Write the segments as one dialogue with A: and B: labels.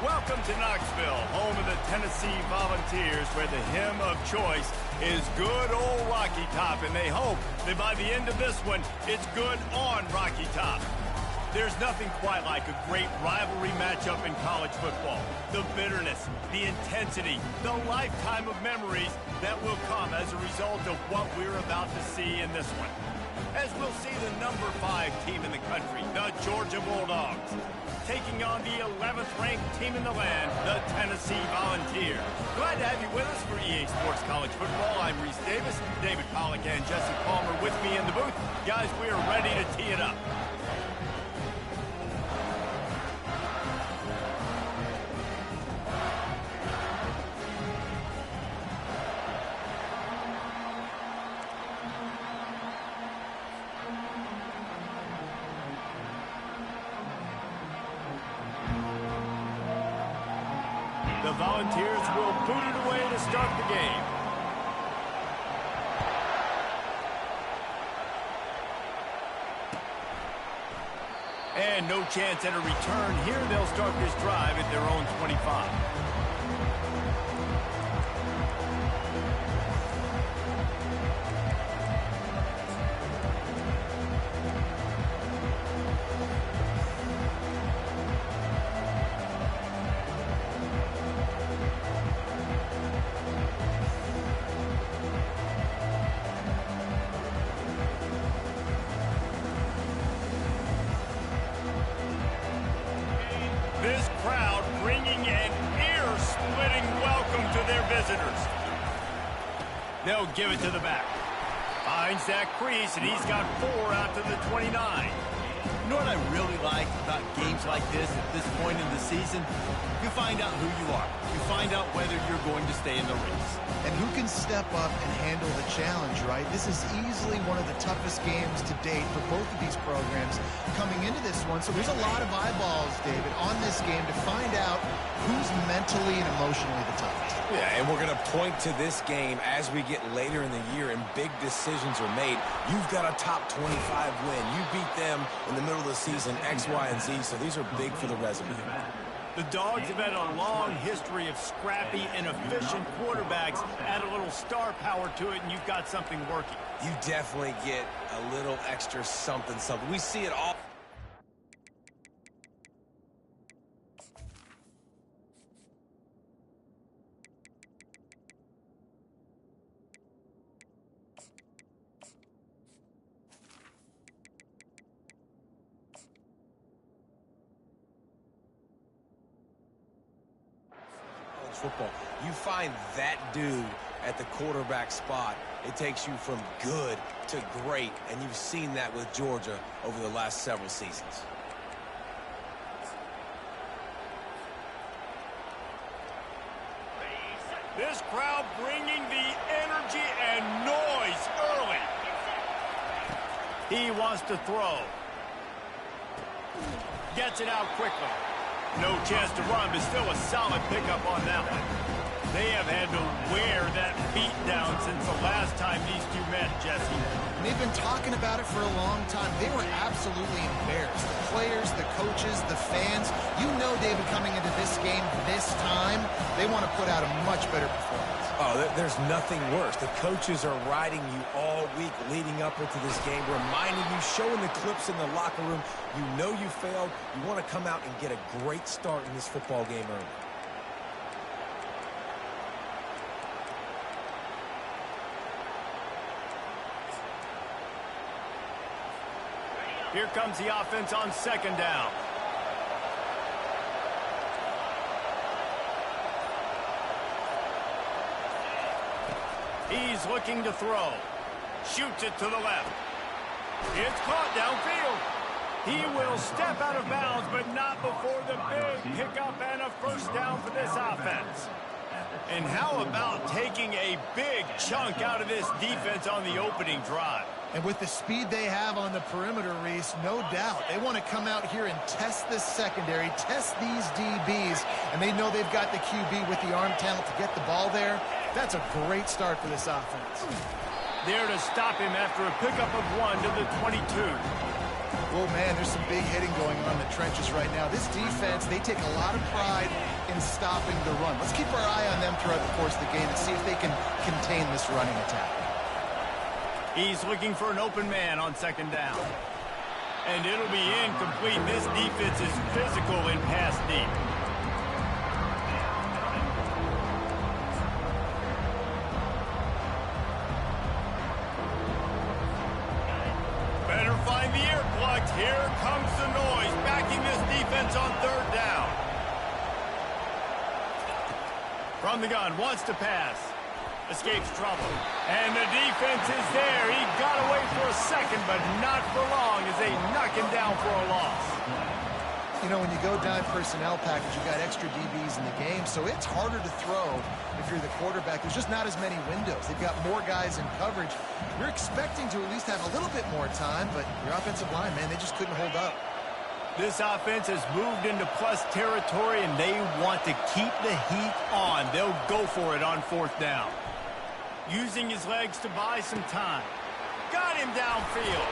A: Welcome to Knoxville, home of the Tennessee Volunteers, where the hymn of choice is good old Rocky Top, and they hope that by the end of this one, it's good on Rocky Top. There's nothing quite like a great rivalry matchup in college football. The bitterness, the intensity, the lifetime of memories that will come as a result of what we're about to see in this one. As we'll see the number 5 team in the country, the Georgia Bulldogs, taking on the 11th ranked team in the land, the Tennessee Volunteers. Glad to have you with us for EA Sports College Football. I'm Reese Davis, David Pollack and Jesse Palmer with me in the booth. Guys, we are ready to tee it up. The Volunteers will boot it away to start the game. And no chance at a return here. They'll start this drive at their own 25. This crowd bringing an ear-splitting welcome to their visitors. They'll give it to the back. Finds that crease, and he's got 4 out to the 29.
B: You know what I really like about games like this at this point in the season? You find out who you are. You find out whether you're going to stay in the race.
C: And who can step up and handle the challenge, right? This is easily one of the toughest games to date for both of these programs coming into this one. So there's a lot of eyeballs, David, on this game to find out who's mentally and emotionally the toughest.
D: Yeah, and we're going to point to this game as we get later in the year and big decisions are made. You've got a top 25 win. You beat them in the middle of the season, X, Y, and Z, so these are big for the resume.
A: The Dogs have had a long history of scrappy and efficient quarterbacks. Add a little star power to it, and you've got something working.
D: You definitely get a little extra something. We see it all. Football. You find that dude at the quarterback spot, it takes you from good to great, and you've seen that with Georgia over the last several seasons.
A: This crowd bringing the energy and noise early. He wants to throw. Gets it out quickly. No chance to run, but still a solid pickup on that one. They have had to wear that beat down since the last time these two met, Jesse.
C: And they've been talking about it for a long time. They were absolutely embarrassed. The players, the coaches, the fans. You know, David, coming into this game this time, they want to put out a much better performance.
D: Oh, there's nothing worse. The coaches are riding you all week leading up into this game, reminding you, showing the clips in the locker room. You know you failed. You want to come out and get a great start in this football game early.
A: Here comes the offense on 2nd down. He's looking to throw. Shoots it to the left. It's caught downfield. He will step out of bounds, but not before the big pickup and a first down for this offense. And how about taking a big chunk out of this defense on the opening drive?
C: And with the speed they have on the perimeter, Reese, no doubt, they want to come out here and test this secondary, test these DBs, and they know they've got the QB with the arm talent to get the ball there. That's a great start for this offense.
A: There to stop him after a pickup of 1 to the 22.
C: Well, man, there's some big hitting going on in the trenches right now. This defense, they take a lot of pride in stopping the run. Let's keep our eye on them throughout the course of the game and see if they can contain this running attack.
A: He's looking for an open man on second down. And it'll be incomplete. This defense is physical in pass deep. Better find the earplugs. Here comes the noise, backing this defense on third down. From the gun, wants to pass. Escapes trouble. And the defense is there. He got away for a second, but not for long as they knock him down for a loss.
C: You know, when you go dime personnel package, you got extra DBs in the game, so it's harder to throw if you're the quarterback. There's just not as many windows. They've got more guys in coverage. You're expecting to at least have a little bit more time, but your offensive line, man, they just couldn't hold up.
A: This offense has moved into plus territory, and they want to keep the heat on. They'll go for it on fourth down. Using his legs to buy some time. Got him downfield.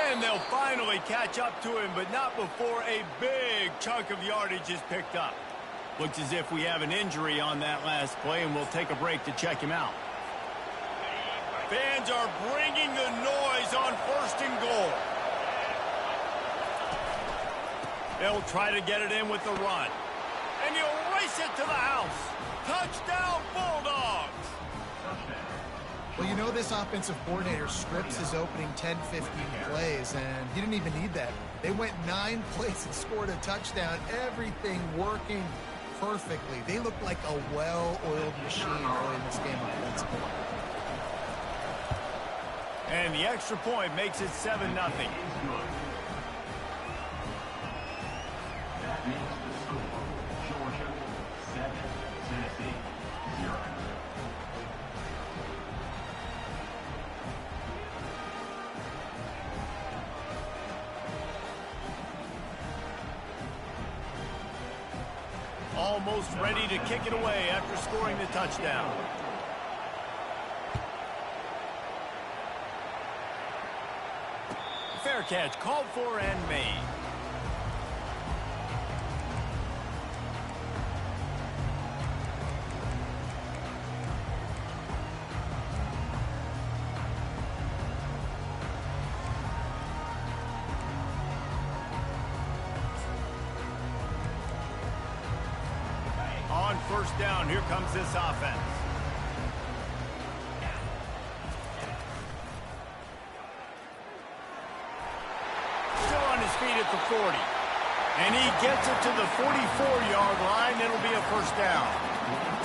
A: And they'll finally catch up to him, but not before a big chunk of yardage is picked up. Looks as if we have an injury on that last play, and we'll take a break to check him out. Fans are bringing the noise on first and goal. They'll try to get it in with the run. And he'll race it to the house. Touchdown, Bulldogs!
C: Well, you know this offensive coordinator scripts his opening 10, 15 plays, and he didn't even need that. They went 9 plays and scored a touchdown. Everything working perfectly. They look like a well-oiled machine early in this game offensively.
A: And the extra point makes it 7-0. Almost ready to kick it away after scoring the touchdown. Fair catch called for and made. On first down, here comes this offense. Still on his feet at the 40. And he gets it to the 44-yard line. It'll be a first down.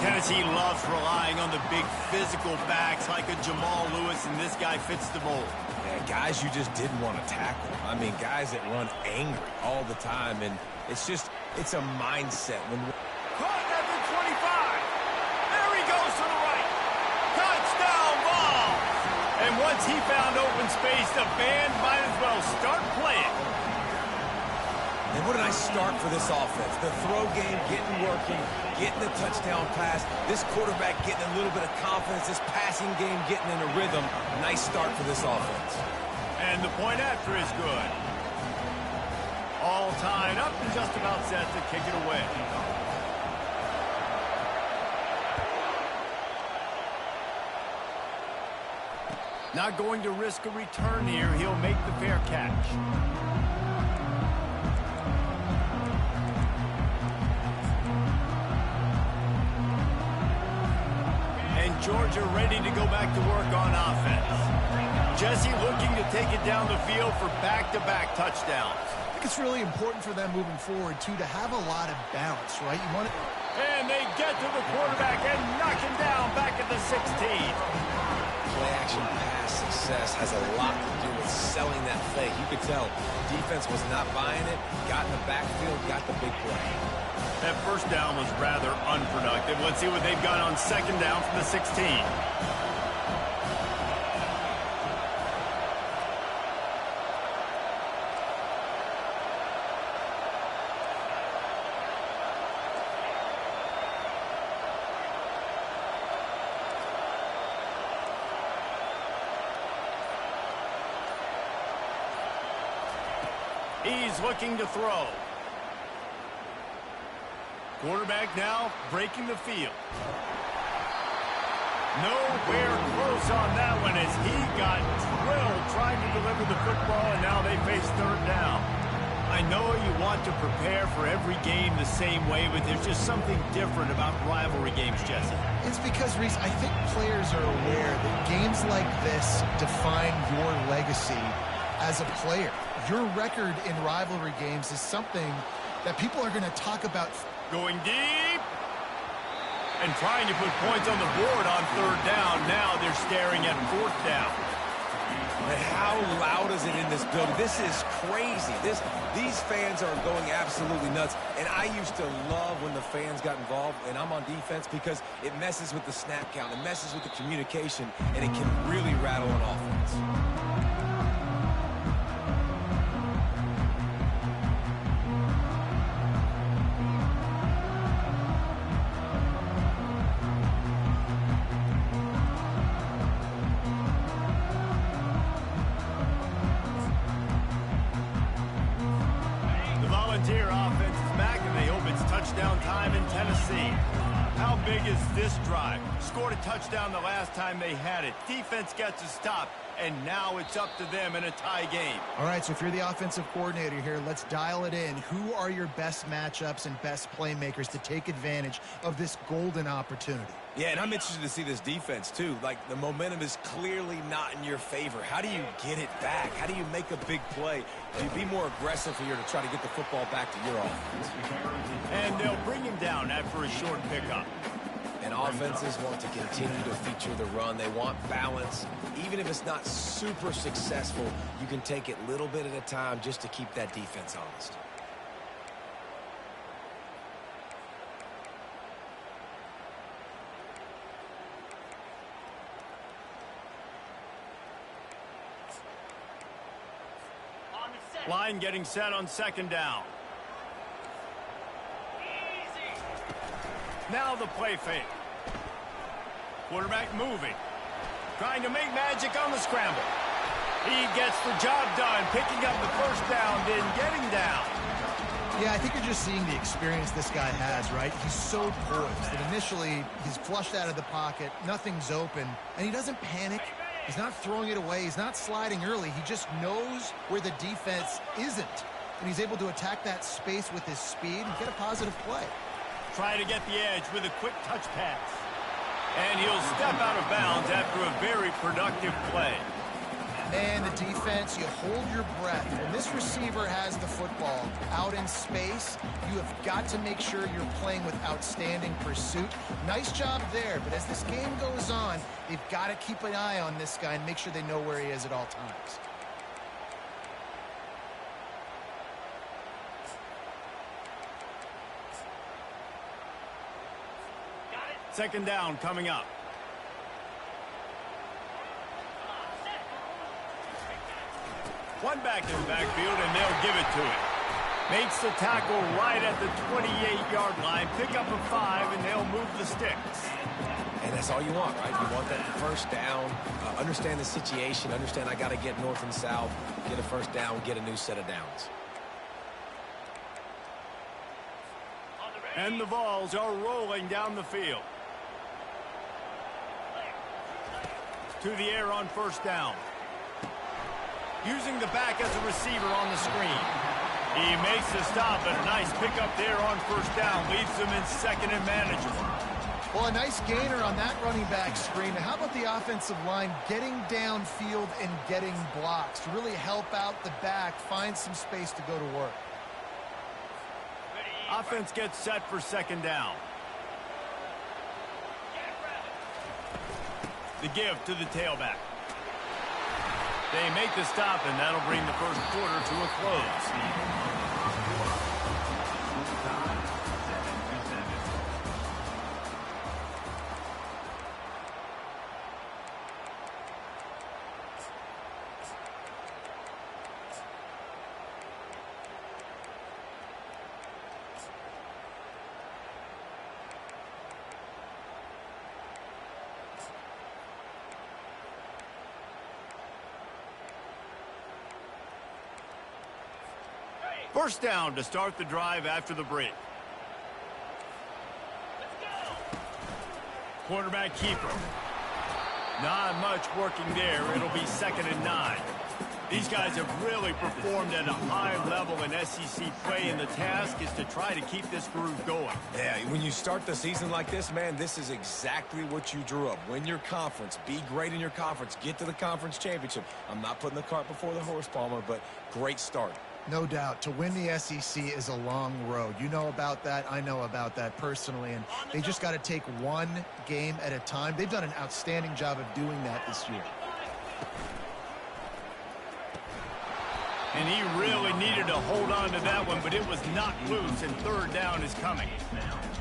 A: Tennessee loves relying on the big physical backs like a Jamal Lewis, and this guy fits the mold.
D: Yeah, guys you just didn't want to tackle. I mean, guys that run angry all the time, and it's a mindset.
A: Caught at the 25. There he goes to the right. Touchdown ball. And once he found open space, the band might as well start playing.
D: And what a nice start for this offense. The throw game getting working, getting the touchdown pass. This quarterback getting a little bit of confidence. This passing game getting in a rhythm. Nice start for this offense.
A: And the point after is good. All tied up and just about set to kick it away. Not going to risk a return here. He'll make the fair catch. And Georgia ready to go back to work on offense. Jesse looking to take it down the field for back-to-back touchdowns.
C: I think it's really important for them moving forward, too, to have a lot of balance, right? You want it.
A: And they get to the quarterback and knock him down back at the 16.
D: Play-action pass success has a lot to do with selling that play. You could tell defense was not buying it, got in the backfield, got the big play.
A: That first down was rather unproductive. Let's see what they've got on second down from the 16. He's looking to throw. Quarterback now breaking the field. Nowhere close on that one as he got drilled trying to deliver the football, and now they face third down. I know you want to prepare for every game the same way, but there's just something different about rivalry games, Jesse.
C: It's because, Reese, I think players are aware that games like this define your legacy as a player. Your record in rivalry games is something that people are going to talk about.
A: Going deep. And trying to put points on the board on third down. Now they're staring at fourth down.
D: But how loud is it in this building? This is crazy. These fans are going absolutely nuts. And I used to love when the fans got involved, and I'm on defense, because it messes with the snap count. It messes with the communication, and it can really rattle an offense.
A: How big is this drive? Scored a touchdown the last time they had it. Defense gets a stop, and now it's up to them in a tie game.
C: All right, so if you're the offensive coordinator here, let's dial it in. Who are your best matchups and best playmakers to take advantage of this golden opportunity?
D: Yeah, and I'm interested to see this defense, too. Like, the momentum is clearly not in your favor. How do you get it back? How do you make a big play? Do you be more aggressive here to try to get the football back to your offense?
A: And they'll bring him down after a short pickup.
D: And offenses want to continue to feature the run. They want balance. Even if it's not super successful, you can take it little bit at a time just to keep that defense honest.
A: Line getting set on second down. Now the play fake. Quarterback moving. Trying to make magic on the scramble. He gets the job done, picking up the first down, then getting down.
C: Yeah, I think you're just seeing the experience this guy has, right? He's so poised that initially he's flushed out of the pocket, nothing's open, and he doesn't panic. He's not throwing it away. He's not sliding early. He just knows where the defense isn't, and he's able to attack that space with his speed and get a positive play.
A: Try to get the edge with a quick touch pass. And he'll step out of bounds after a very productive play.
C: And the defense, you hold your breath. When this receiver has the football out in space, you have got to make sure you're playing with outstanding pursuit. Nice job there, but as this game goes on, they've got to keep an eye on this guy and make sure they know where he is at all times.
A: Second down coming up. One back in the backfield, and they'll give it to him. Makes the tackle right at the 28-yard line. Pick up a 5, and they'll move the sticks.
D: And that's all you want, right? You want that first down, understand the situation, understand I got to get north and south, get a first down, get a new set of downs.
A: And the Vols are rolling down the field. To the air on first down. Using the back as a receiver on the screen. He makes the stop, but a nice pickup there on first down. Leaves him in second and manageable.
C: Well, a nice gainer on that running back screen. How about the offensive line getting downfield and getting blocks to really help out the back, find some space to go to work?
A: Offense gets set for second down. The give to the tailback. They make the stop, and that'll bring the first quarter to a close. First down to start the drive after the break. Quarterback keeper. Not much working there. It'll be 2nd and 9. These guys have really performed at a high level in SEC play, and the task is to try to keep this groove going.
D: Yeah, when you start the season like this, man, this is exactly what you drew up. Win your conference. Be great in your conference. Get to the conference championship. I'm not putting the cart before the horse, Palmer, but great start.
C: No doubt. To win the SEC is a long road. You know about that. I know about that personally. And they just got to take one game at a time. They've done an outstanding job of doing that this year.
A: And he really needed to hold on to that one, but it was not loose, and 3rd down is coming.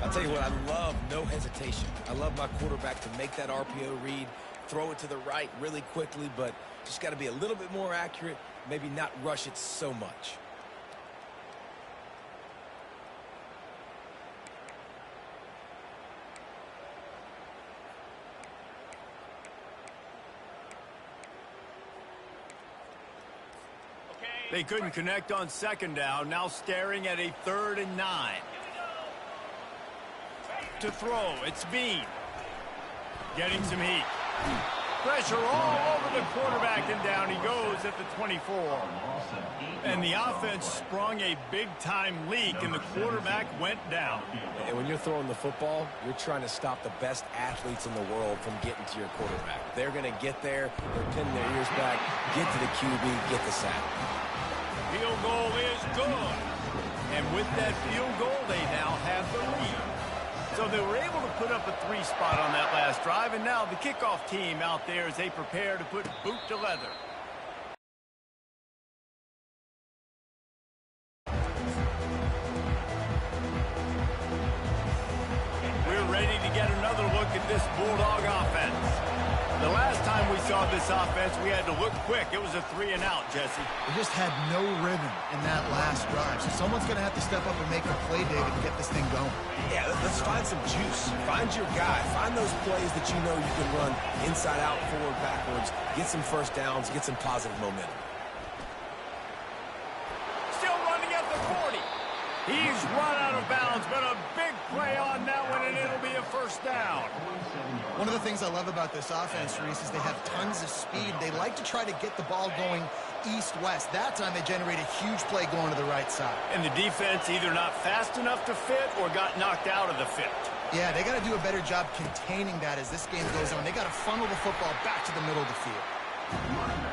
D: I'll tell you what, I love no hesitation. I love my quarterback to make that RPO read, throw it to the right really quickly, but just got to be a little bit more accurate, maybe not rush it so much.
A: They couldn't connect on 2nd down, now staring at a 3rd and 9. To throw, it's Bean. Getting some heat. Pressure all over the quarterback, and down he goes at the 24. And the offense sprung a big-time leak, and the quarterback went down.
D: And when you're throwing the football, you're trying to stop the best athletes in the world from getting to your quarterback. They're going to get there, they're pinning their ears back, get to the QB, get the sack.
A: Field goal is good. And with that field goal, they now have the lead. So they were able to put up a 3 spot on that last drive, and now the kickoff team out there as they prepare to put boot to leather. We're ready to get another look at this Bulldog offense. The last time we saw this offense, we had to look quick. It was a 3-and-out, Jesse.
C: They just had no rhythm in that last drive. So someone's going to have to step up and make a play, David, and get this thing going.
D: Yeah, let's find some juice. Find your guy. Find those plays that you know you can run inside out, forward, backwards. Get some first downs. Get some positive momentum.
A: Still running at the 40. He's run out of bounds, but a big play on that one, and it'll be a 1st down.
C: One of the things I love about this offense, Reese, is they have tons of speed. They like to try to get the ball going east-west. That time they generate a huge play going to the right side.
A: And the defense either not fast enough to fit or got knocked out of the fit.
C: Yeah, they got to do a better job containing that as this game goes on. They got to funnel the football back to the middle of the field.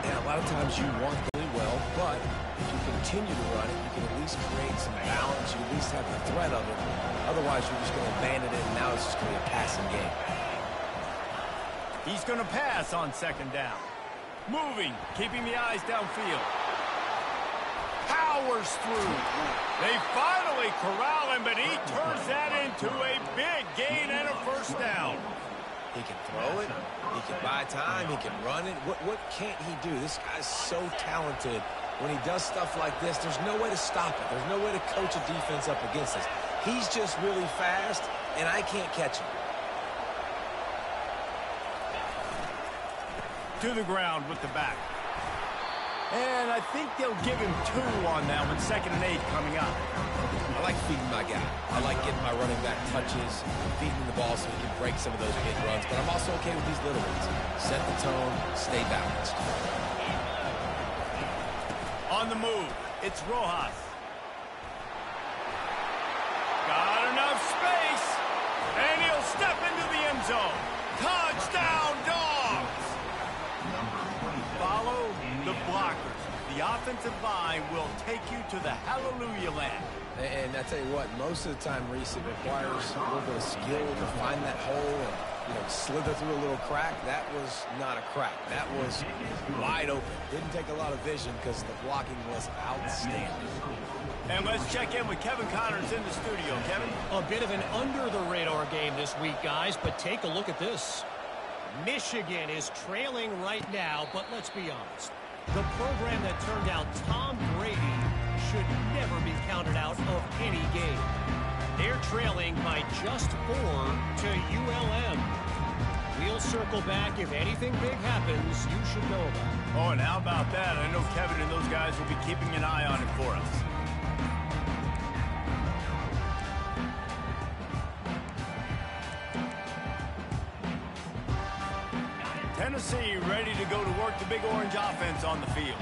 D: Yeah, a lot of times you want really well, but if you continue to run it, you can at least create some balance. You at least have the threat of it. Otherwise, you're just going to abandon it, and now it's just going to be a passing game.
A: He's going to pass on 2nd down. Moving, keeping the eyes downfield. Powers through. They finally corral him, but he turns that into a big gain and a 1st down.
D: He can throw it. He can buy time. He can run it. What can't he do? This guy's so talented. When he does stuff like this, there's no way to stop it. There's no way to coach a defense up against this. He's just really fast, and I can't catch him.
A: To the ground with the back. And I think they'll give him 2 on that one. 2nd and 8 coming up.
D: I like feeding my guy. I like getting my running back touches, feeding the ball so he can break some of those big runs. But I'm also okay with these little ones. Set the tone, stay balanced.
A: On the move, it's Rojas. Got enough space, and he'll step into the end zone. Touchdown, Dogs! Follow the blockers. The offensive line will take you to the hallelujah land.
D: And I tell you what, most of the time, Reese, it requires a little bit of skill to find that hole and, slither through a little crack. That was not a crack. That was wide open. Didn't take a lot of vision because the blocking was outstanding.
A: And let's check in with Kevin Connors in the studio. Kevin?
E: A bit of an under-the-radar game this week, guys, but take a look at this. Michigan is trailing right now, but let's be honest. The program that turned out Tom Brady should never be counted out of any game. They're trailing by just 4 to ULM. We'll circle back. If anything big happens, you should know about it.
A: Oh, and how about that? I know Kevin and those guys will be keeping an eye on it for us. Tennessee ready to go to work the Big Orange offense on the field.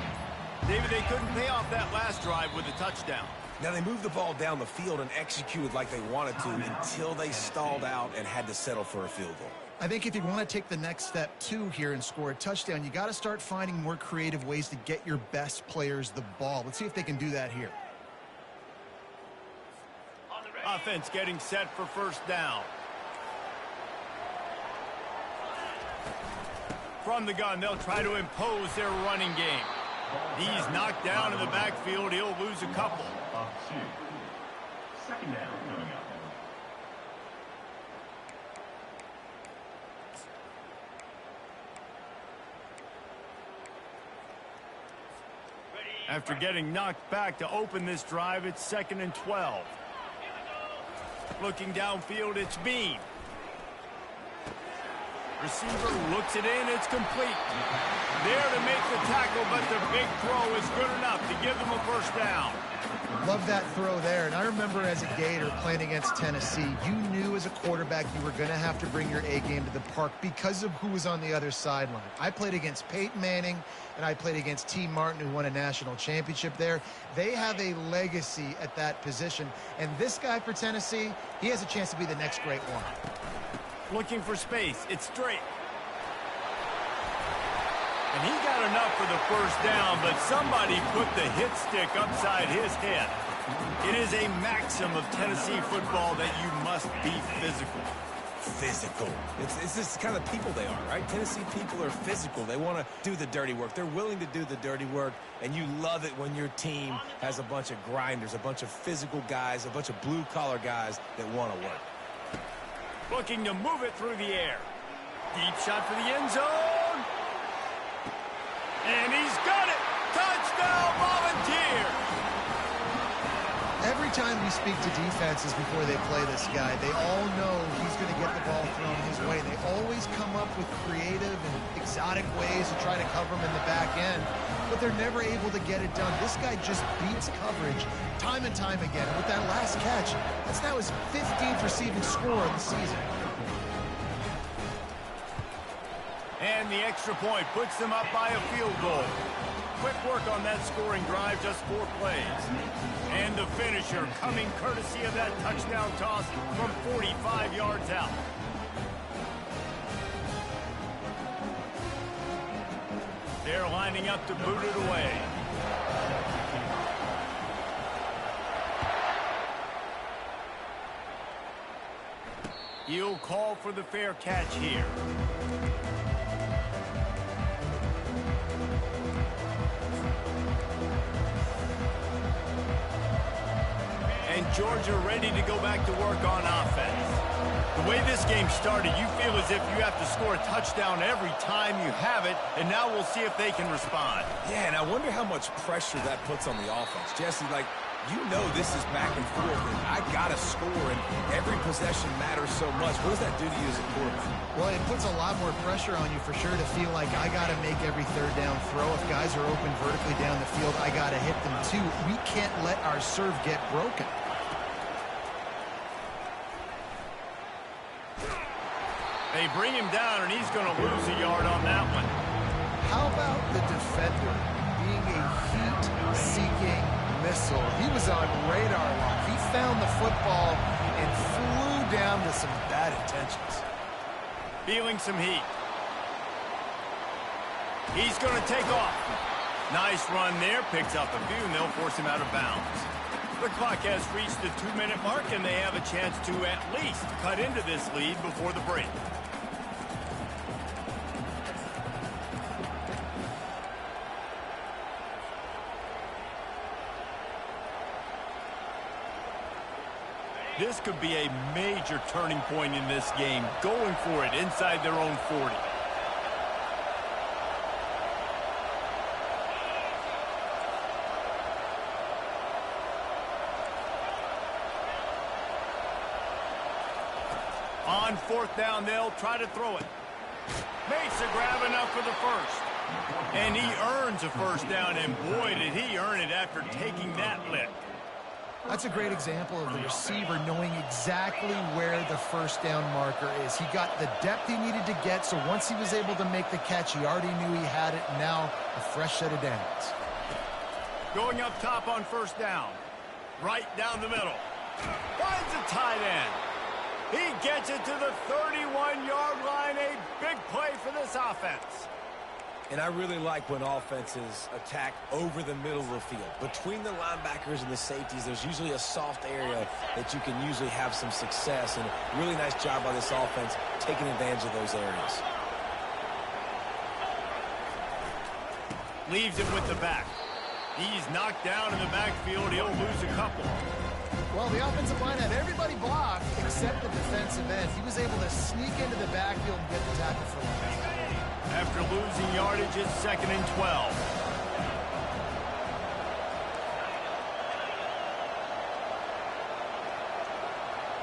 A: David, they couldn't pay off that last drive with a touchdown.
D: Now, they moved the ball down the field and executed like they wanted to until they stalled out and had to settle for a field goal.
C: I think if you want to take the next step, too, here and score a touchdown, you got to start finding more creative ways to get your best players the ball. Let's see if they can do that here.
A: Offense getting set for first down. From the gun, they'll try to impose their running game. He's knocked down in the backfield. He'll lose a couple.
F: Second down coming up.
A: After getting knocked back to open this drive, it's 2nd and 12. Looking downfield, it's Bean. Receiver looks it in, it's complete. There to make the tackle, but the big throw is good enough to give them a first down.
C: Love that throw there. And I remember as a Gator playing against Tennessee, you knew as a quarterback you were going to have to bring your A game to the park because of who was on the other sideline. I played against Peyton Manning, and I played against T. Martin, who won a national championship there. They have a legacy at that position. And this guy for Tennessee, he has a chance to be the next great one.
A: Looking for space. It's straight. And he got enough for the first down, but somebody put the hit stick upside his head. It is a maxim of Tennessee football that you must be physical.
D: Physical. It's this kind of people they are, right? Tennessee people are physical. They want to do the dirty work. They're willing to do the dirty work, and you love it when your team has a bunch of grinders, a bunch of physical guys, a bunch of blue-collar guys that want to work.
A: Looking to move it through the air. Deep shot for the end zone. And he's got it. Touchdown, Volunteer.
C: Every time we speak to defenses before they play this guy, they all know he's going to get the ball thrown his way. They always come up with creative and exotic ways to try to cover him in the back end, but they're never able to get it done. This guy just beats coverage time and time again. And with that last catch, that's now his 15th receiving score of the season.
A: And the extra point puts them up by a field goal. Quick work on that scoring drive, just 4 plays. And the finisher coming courtesy of that touchdown toss from 45 yards out. They're lining up to boot it away. He'll call for the fair catch here. And Georgia ready to go back to work on offense. The way this game started, you feel as if you have to score a touchdown every time you have it, and now we'll see if they can respond.
D: Yeah, and I wonder how much pressure that puts on the offense. Jesse, like, you know this is back and forth, and I got to score, and every possession matters so much. What does that do to you as a quarterback?
C: Well, it puts a lot more pressure on you for sure to feel like I got to make every third down throw. If guys are open vertically down the field, I got to hit them too. We can't let our serve get broken.
A: They bring him down, and he's going to lose a yard on that one.
C: How about the defender being a heat-seeking missile? He was on radar lock. He found the football and flew down to some bad intentions.
A: Feeling some heat. He's going to take off. Nice run there. Picks up a few, and they'll force him out of bounds. The clock has reached the 2-minute mark, and they have a chance to at least cut into this lead before the break. This could be a major turning point in this game, going for it inside their own 40. On 4th down, they'll try to throw it. Makes a grab enough for the first. And he earns a first down, and boy, did he earn it after taking that lick.
C: That's a great example of the receiver knowing exactly where the first down marker is. He got the depth he needed to get, so once he was able to make the catch, he already knew he had it. Now a fresh set of downs.
A: Going up top on first down. Right down the middle. Finds a tight end. He gets it to the 31-yard line. A big play for this offense.
D: And I really like when offenses attack over the middle of the field. Between the linebackers and the safeties, there's usually a soft area that you can usually have some success. And a really nice job by this offense taking advantage of those areas.
A: Leaves it with the back. He's knocked down in the backfield. He'll lose a couple.
C: Well, the offensive line had everybody blocked except the defensive end. He was able to sneak into the backfield and get the tackle for loss.
A: After losing yardage, it's 2nd and 12.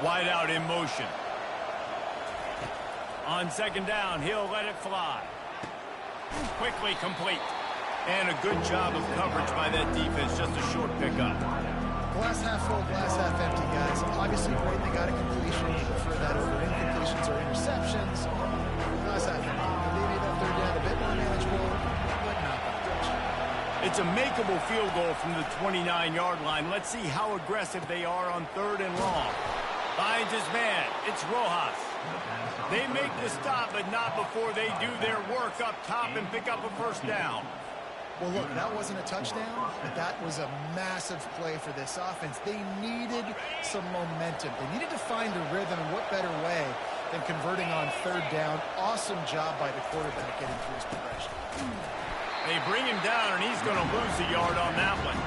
A: Wide out in motion. On 2nd down, he'll let it fly. Quickly complete. And a good job of coverage by that defense. Just a short pickup.
C: Glass half full, glass half empty, guys. Obviously great they got a completion. You prefer that over incompletions or interceptions. Glass half empty. Maybe that third down a bit more manageable, but not that much.
A: It's a makeable field goal from the 29-yard line. Let's see how aggressive they are on 3rd and long. Finds his man. It's Rojas. They make the stop, but not before they do their work up top and pick up a first down.
C: Well, look, that wasn't a touchdown, but that was a massive play for this offense. They needed some momentum. They needed to find a rhythm, and what better way than converting on 3rd down. Awesome job by the quarterback getting through his progression.
A: They bring him down, and he's going to lose a yard on that one.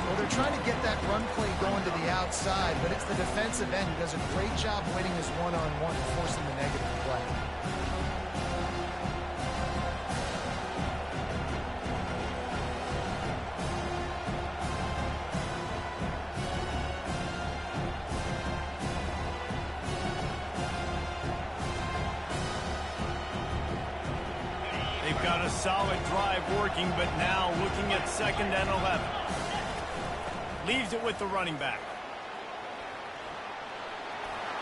C: Well, they're trying to get that run play going to the outside, but it's the defensive end who does a great job winning his one-on-one and forcing the negative play.
A: They've got a solid drive working, but now looking at 2nd and 11. Leaves it with the running back.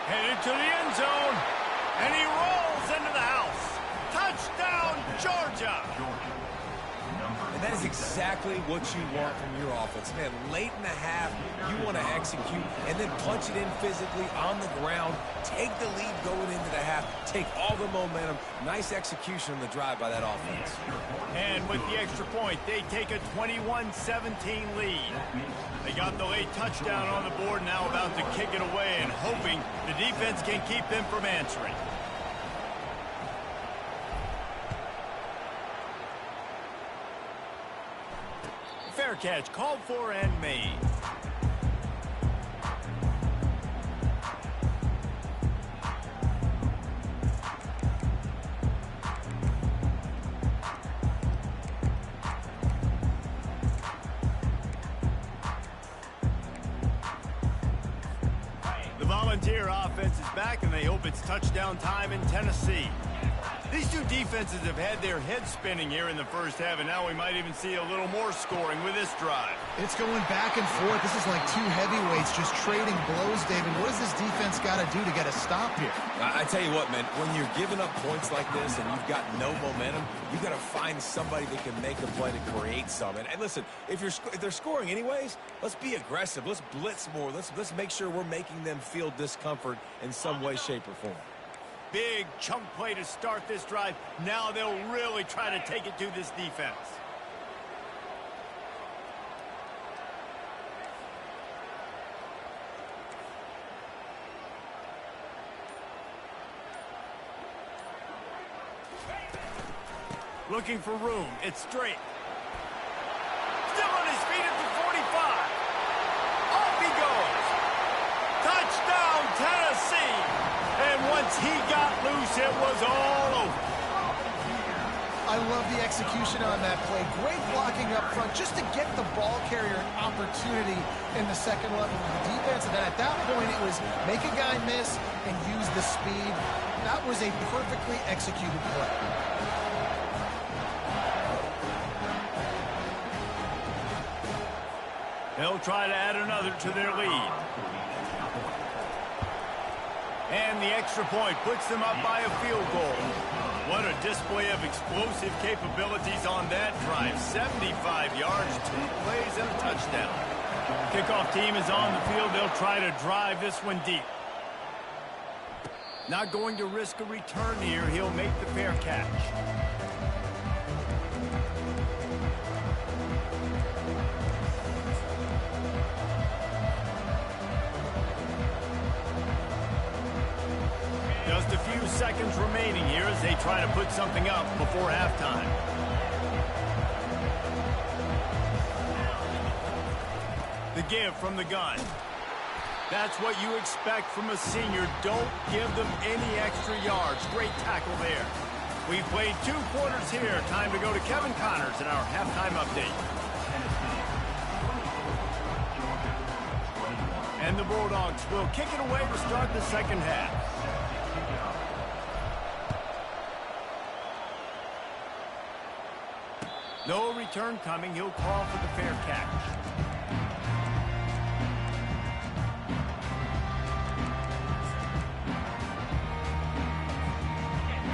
A: Headed to the end zone, and he rolls into the house. Touchdown, Georgia!
D: And that is exactly what you want from your offense. Man, late in the half, you want to execute and then punch it in physically on the ground. Take the lead going into the half. Take all the momentum. Nice execution on the drive by that offense.
A: And with the extra point, they take a 21-17 lead. They got the late touchdown on the board, now about to kick it away and hoping the defense can keep them from answering. Fair catch, called for and made. The Volunteer offense is back, and they hope it's touchdown time in Tennessee. These two defenses have had their heads spinning here in the first half, and now we might even see a little more scoring with this drive.
C: It's going back and forth. This is like two heavyweights just trading blows, David. What does this defense got to do to get a stop here?
D: I tell you what, man, when you're giving up points like this and you've got no momentum, you've got to find somebody that can make a play to create some. And listen, if they're scoring anyways, let's be aggressive. Let's blitz more. Let's make sure we're making them feel discomfort in some way, shape, or form.
A: Big chunk play to start this drive. Now they'll really try to take it to this defense. Looking for room. It's straight. Still on his feet at the 45. Off he goes. Touchdown, Tennessee. And once he got loose, it was all over.
C: I love the execution on that play. Great blocking up front just to get the ball carrier an opportunity in the second level of the defense. And then at that point, it was make a guy miss and use the speed. That was a perfectly executed play.
A: They'll try to add another to their lead. And the extra point puts them up by a field goal. What a display of explosive capabilities on that drive. 75 yards, 2 plays, and a touchdown. Kickoff team is on the field. They'll try to drive this one deep. Not going to risk a return here. He'll make the fair catch. Just a few seconds remaining here as they try to put something up before halftime. The give from the gun. That's what you expect from a senior. Don't give them any extra yards. Great tackle there. We've played 2 quarters here. Time to go to Kevin Connors in our halftime update. And the Bulldogs will kick it away to start the second half. No return coming. He'll call for the fair catch.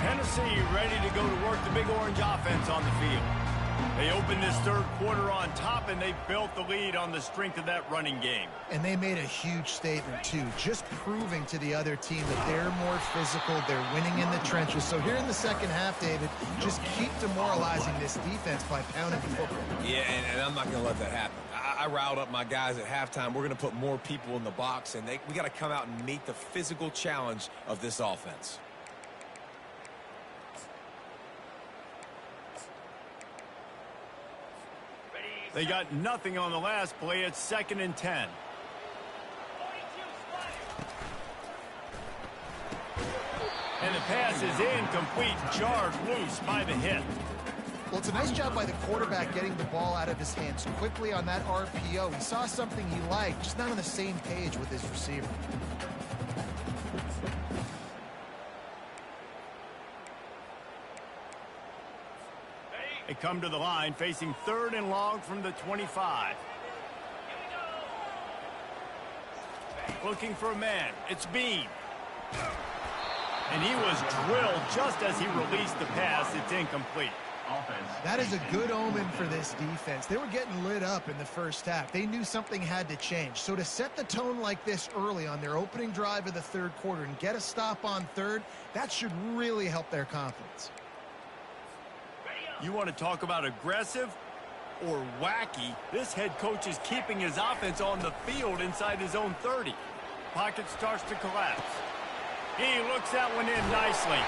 A: Tennessee ready to go to work the Big Orange offense on the field. They opened this third quarter on top, and they built the lead on the strength of that running game.
C: And they made a huge statement, too, just proving to the other team that they're more physical, they're winning in the trenches. So here in the second half, David, just keep demoralizing this defense by pounding the football.
D: Yeah, and I'm not going to let that happen. I riled up my guys at halftime. We're going to put more people in the box, and we got to come out and meet the physical challenge of this offense.
A: They got nothing on the last play. It's 2nd and 10. And the pass is incomplete, jarred loose by the hit.
C: Well, it's a nice job by the quarterback getting the ball out of his hands quickly on that RPO. He saw something he liked, just not on the same page with his receiver.
A: They come to the line facing 3rd and long from the 25. Looking for a man. It's Bean. And he was drilled just as he released the pass. It's incomplete.
C: That is a good omen for this defense. They were getting lit up in the first half. They knew something had to change. So to set the tone like this early on their opening drive of the third quarter and get a stop on third, that should really help their confidence.
A: You want to talk about aggressive or wacky? This head coach is keeping his offense on the field inside his own 30. Pocket starts to collapse. He looks that one in nicely.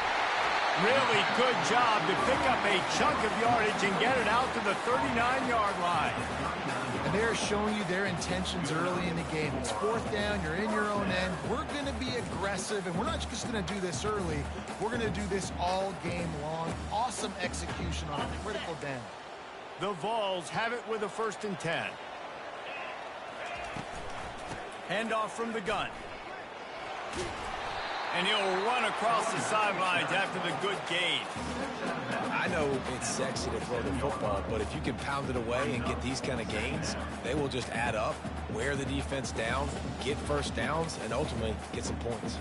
A: Really good job to pick up a chunk of yardage and get it out to the 39-yard line.
C: And they're showing you their intentions early in the game. It's 4th down, you're in your own end. We're going to be aggressive, and we're not just going to do this early. We're going to do this all game long. Awesome execution on a critical down.
A: The Vols have it with a 1st and 10. Handoff from the gun. And he'll run across the sidelines after the good gain.
D: I know it's sexy to throw the football, but if you can pound it away and get these kind of gains, they will just add up, wear the defense down, get first downs, and ultimately get some points.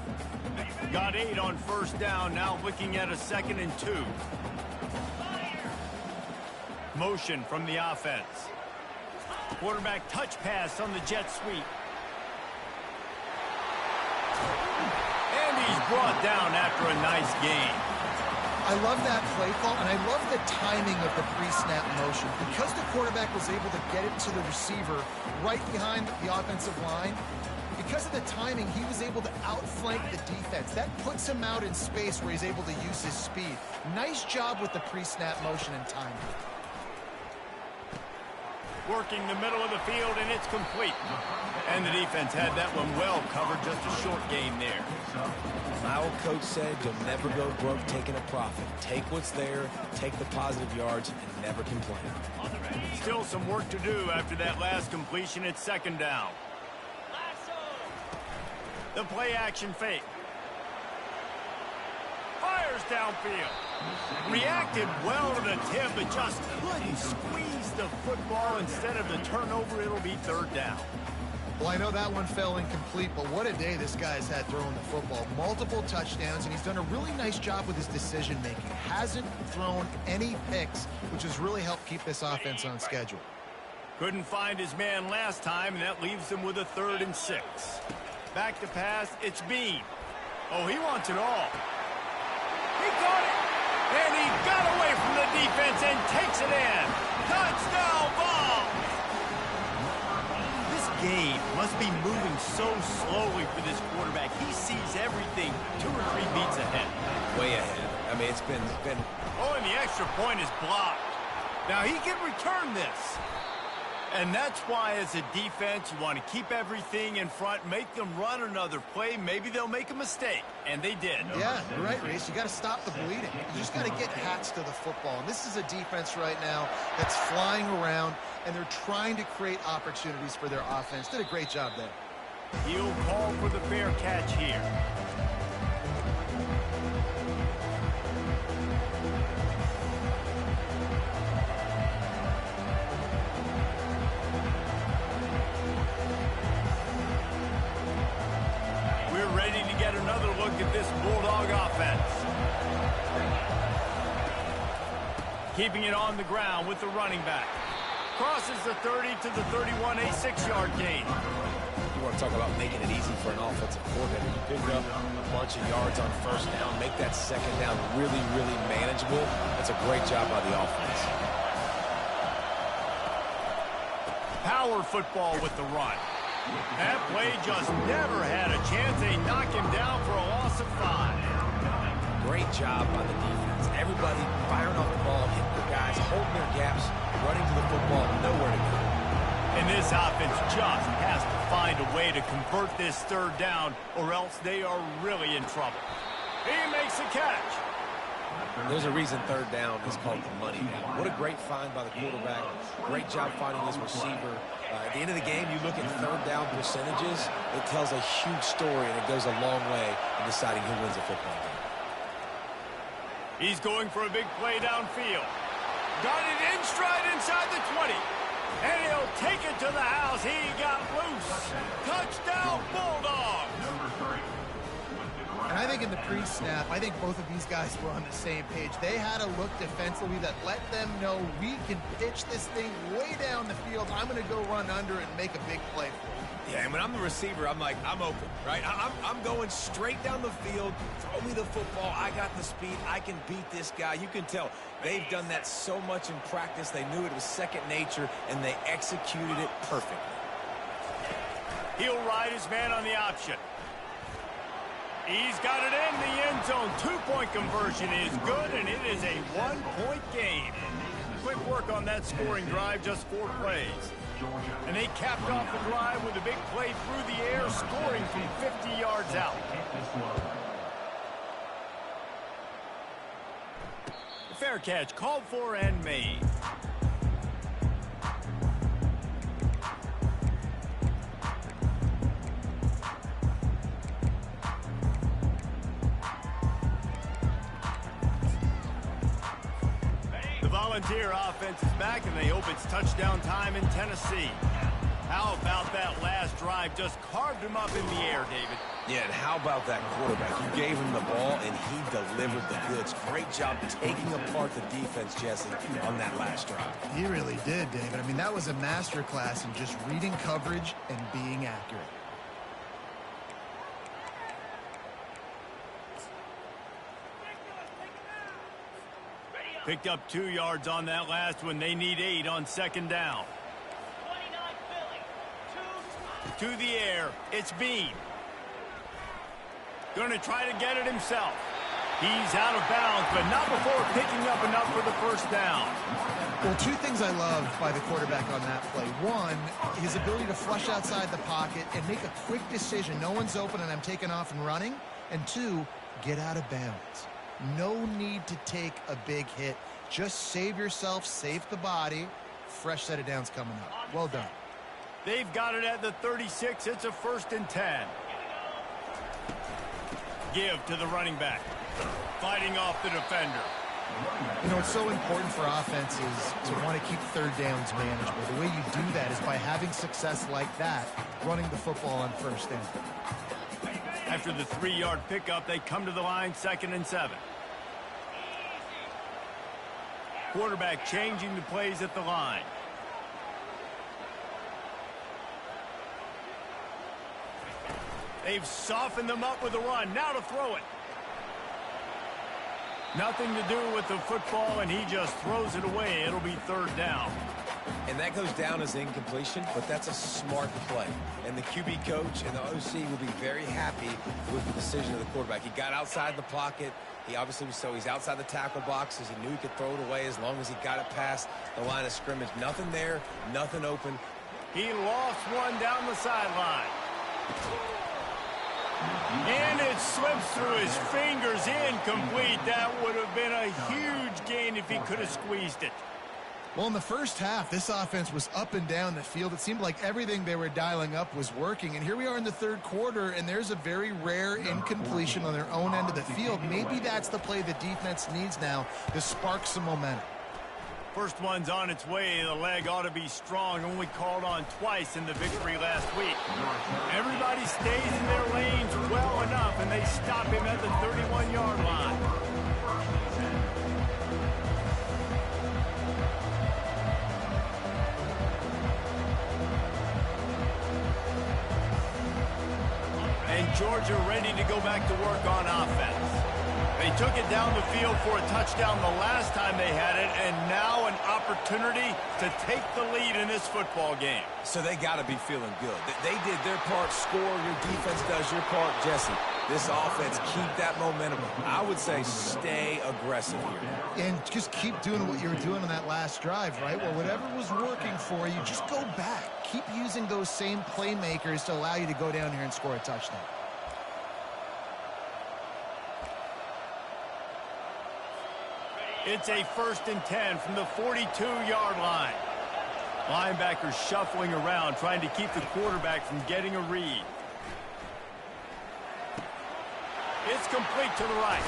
A: Got 8 on 1st down, now looking at a 2nd and 2. Motion from the offense. Quarterback touch pass on the jet sweep. And he's brought down after a nice gain.
C: I love that play call, and I love the timing of the pre-snap motion. Because the quarterback was able to get it to the receiver right behind the offensive line, because of the timing, he was able to outflank the defense. That puts him out in space where he's able to use his speed. Nice job with the pre-snap motion and timing.
A: Working the middle of the field, and it's complete. And the defense had that one well covered, just a short gain there.
D: My old coach said you'll never go broke taking a profit. Take what's there, take the positive yards, and never complain.
A: Still some work to do after that last completion. It's 2nd down. The play action fake. fires downfield. Reacted well to the tip, but just couldn't squeeze the football. Instead of the turnover, it'll be third down.
C: Well, I know that one fell incomplete, but what a day this guy's had throwing the football. Multiple touchdowns, and he's done a really nice job with his decision-making. Hasn't thrown any picks, which has really helped keep this offense on schedule.
A: Couldn't find his man last time, and that leaves him with a 3rd and 6. Back to pass, it's Bean. Oh, he wants it all. He caught it, and he got away from the defense and takes it in. Touchdown ball! This game must be moving so slowly for this quarterback. He sees everything 2 or 3 beats ahead.
D: Way ahead. I mean, it's been...
A: Oh, and the extra point is blocked. Now he can return this. And that's why, as a defense, you want to keep everything in front, make them run another play. Maybe they'll make a mistake, and they did.
C: Yeah, you're right, Reese. You got to stop the bleeding. You just got to get hats to the football. And this is a defense right now that's flying around, and they're trying to create opportunities for their offense. Did a great job there.
A: He'll call for the fair catch here. At this Bulldog offense. Keeping it on the ground with the running back. Crosses the 30 to the 31, a 6-yard gain.
D: You want to talk about making it easy for an offensive coordinator. You pick up a bunch of yards on 1st down, make that 2nd down really, really manageable. That's a great job by the offense.
A: Power football with the run. That play just never had a chance. They knock him down for a loss of 5.
D: Great job by the defense. Everybody firing off the ball, hitting their guys, holding their gaps, running to the football, nowhere to go.
A: And this offense just has to find a way to convert this 3rd down, or else they are really in trouble. He makes the catch.
D: There's a reason 3rd down is called the money down. What a great find by the quarterback. Great job finding his receiver. At the end of the game, you look at 3rd down percentages. It tells a huge story, and it goes a long way in deciding who wins a football game.
A: He's going for a big play downfield. Got it in stride inside the 20. And he'll take it to the house. He got loose. Touchdown, Bulldog.
C: And I think in the pre-snap, I think both of these guys were on the same page. They had a look defensively that let them know we can pitch this thing way down the field. I'm going to go run under and make a big play for it.
D: Yeah, and when I'm the receiver, I'm like, I'm open, right? I'm going straight down the field. Throw me the football. I got the speed. I can beat this guy. You can tell they've done that so much in practice. They knew it was second nature, and they executed it perfectly.
A: He'll ride his man on the option. He's got it in the end zone. 2-point conversion is good, and it is a 1-point game. Quick work on that scoring drive, just 4 plays. And they capped off the drive with a big play through the air, scoring from 50 yards out. The fair catch called for and made. Volunteer offense is back, and they hope it's touchdown time in Tennessee. How about that last drive? Just carved him up in the air, David.
D: Yeah, and how about that quarterback? You gave him the ball, and he delivered the goods. Great job taking apart the defense, Jesse, on that last drive.
C: He really did, David. I mean, that was a masterclass in just reading coverage and being accurate.
A: Picked up 2 yards on that last one. They need 8 on 2nd down. 29 Philly. To the air. It's Bean. Going to try to get it himself. He's out of bounds, but not before picking up enough for the 1st down.
C: Well, 2 things I love by the quarterback on that play. 1, his ability to flush outside the pocket and make a quick decision. No one's open and I'm taking off and running. And 2, get out of bounds. No need to take a big hit. Just save yourself, save the body. Fresh set of downs coming up. Well done.
A: They've got it at the 36. It's a 1st and 10. Give to the running back. Fighting off the defender.
C: You know, it's so important for offenses to want to keep third downs manageable. The way you do that is by having success like that, running the football on first down.
A: After the 3-yard pickup, they come to the line, 2nd and 7. Quarterback changing the plays at the line. They've softened them up with a run. Now to throw it. Nothing to do with the football, and he just throws it away. It'll be 3rd down.
D: And that goes down as incompletion, but that's a smart play. And the QB coach and the OC will be very happy with the decision of the quarterback. He got outside the pocket. He obviously was he's outside the tackle boxes. He knew he could throw it away as long as he got it past the line of scrimmage. Nothing there, nothing open.
A: He lost one down the sideline. And it slips through his fingers, incomplete. That would have been a huge gain if he could have squeezed it.
C: Well, in the first half, this offense was up and down the field. It seemed like everything they were dialing up was working. And here we are in the 3rd quarter, and there's a very rare incompletion on their own end of the field. Maybe that's the play the defense needs now to spark some momentum.
A: First one's on its way. The leg ought to be strong. Only called on twice in the victory last week. Everybody stays in their lanes well enough, and they stop him at the 31-yard line. And Georgia ready to go back to work on offense. They took it down the field for a touchdown the last time they had it, and now an opportunity to take the lead in this football game.
D: So they got to be feeling good. They did their part, score. Your defense does your part, Jesse. This offense, keep that momentum. I would say stay aggressive here.
C: And just keep doing what you were doing on that last drive, right? Well, whatever was working for you, just go back. Keep using those same playmakers to allow you to go down here and score a touchdown.
A: It's a 1st and 10 from the 42-yard line. Linebackers shuffling around, trying to keep the quarterback from getting a read. It's complete to the right.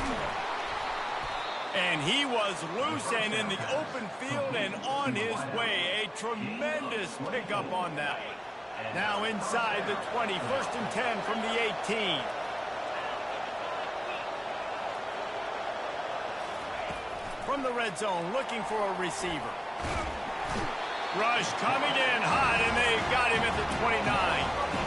A: And he was loose and in the open field and on his way. A tremendous pickup on that. Now inside the 20, 1st and 10 from the 18. From the red zone, looking for a receiver. Rush coming in hot, and they got him at the 29.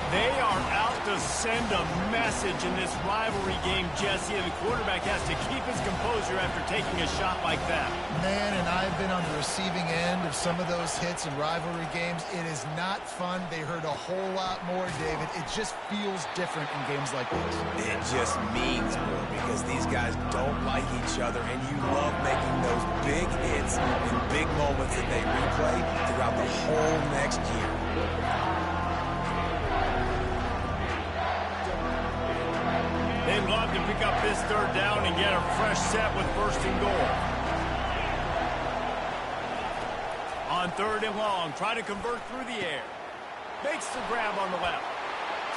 A: They are out to send a message in this rivalry game, Jesse, and the quarterback has to keep his composure after taking a shot like that.
C: Man, and I've been on the receiving end of some of those hits in rivalry games. It is not fun. They hurt a whole lot more, David. It just feels different in games like this.
D: It just means more because these guys don't like each other, and you love making those big hits in big moments that they replay throughout the whole next year.
A: They'd love to pick up this 3rd down and get a fresh set with 1st and goal. On 3rd and long, try to convert through the air. Makes the grab on the left.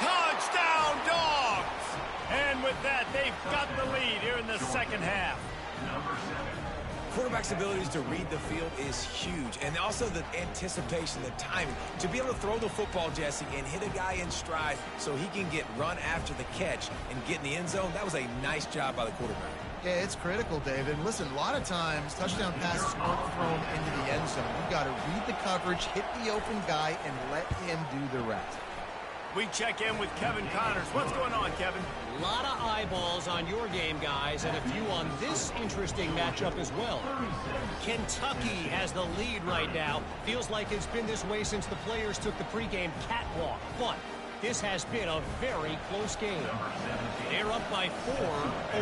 A: Touchdown, Dogs! And with that, they've got the lead here in the 2nd half.
D: Quarterback's abilities to read the field is huge, and also the anticipation, the timing. To be able to throw the football, Jesse, and hit a guy in stride so he can get run after the catch and get in the end zone, that was a nice job by the quarterback.
C: Yeah, it's critical, David. Listen, a lot of times, touchdown passes aren't thrown into the end zone. You've got to read the coverage, hit the open guy, and let him do the rest.
A: We check in with Kevin Connors. What's going on, Kevin?
E: A lot of eyeballs on your game, guys, and a few on this interesting matchup as well. Kentucky has the lead right now. Feels like it's been this way since the players took the pregame catwalk, but this has been a very close game. They're up by 4